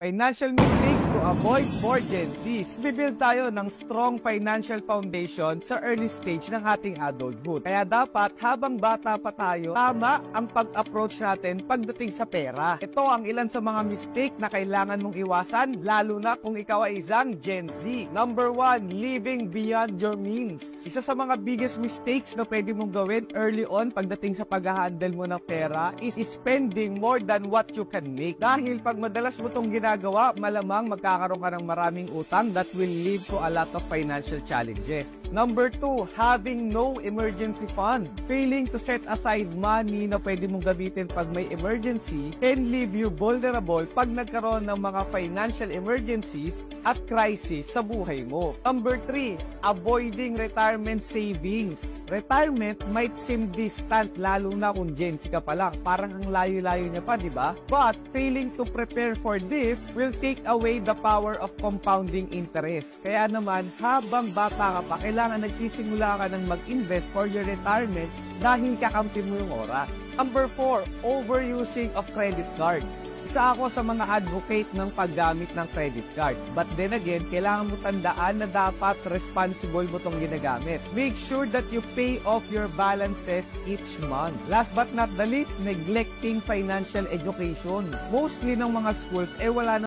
Financial mistakes to avoid for Gen Zs. Bibuild tayo ng strong financial foundation sa early stage ng ating adulthood. Kaya dapat habang bata pa tayo, tama ang pag-approach natin pagdating sa pera. Ito ang ilan sa mga mistake na kailangan mong iwasan, lalo na kung ikaw ay isang Gen Z. Number 1, living beyond your means. Isa sa mga biggest mistakes na pwede mong gawin early on pagdating sa pag-handle mo ng pera is spending more than what you can make. Dahil pag madalas mo itong ginagawa, malamang magkakaroon ka ng maraming utang that will lead to a lot of financial challenges. Number 2, having no emergency fund. Failing to set aside money na pwede mong gamitin pag may emergency can leave you vulnerable pag nagkaroon ng mga financial emergencies at crisis sa buhay mo. Number 3, avoiding retirement savings. Retirement might seem distant, lalo na kung Gen Z ka pa lang. Parang ang layo-layo niya pa, di ba? But failing to prepare for this will take away the power of compounding interest. Kaya naman, habang bata ka pa, kailangan nagsisimula ka ng mag-invest for your retirement dahil kakampi mo yung oras. Number 4, overusing of credit cards. Isa ako sa mga advocate ng paggamit ng credit card. But then again, kailangan mo tandaan na dapat responsible mo itong ginagamit. Make sure that you pay off your balances each month. Last but not the least, neglecting financial education. Mostly ng mga schools, wala na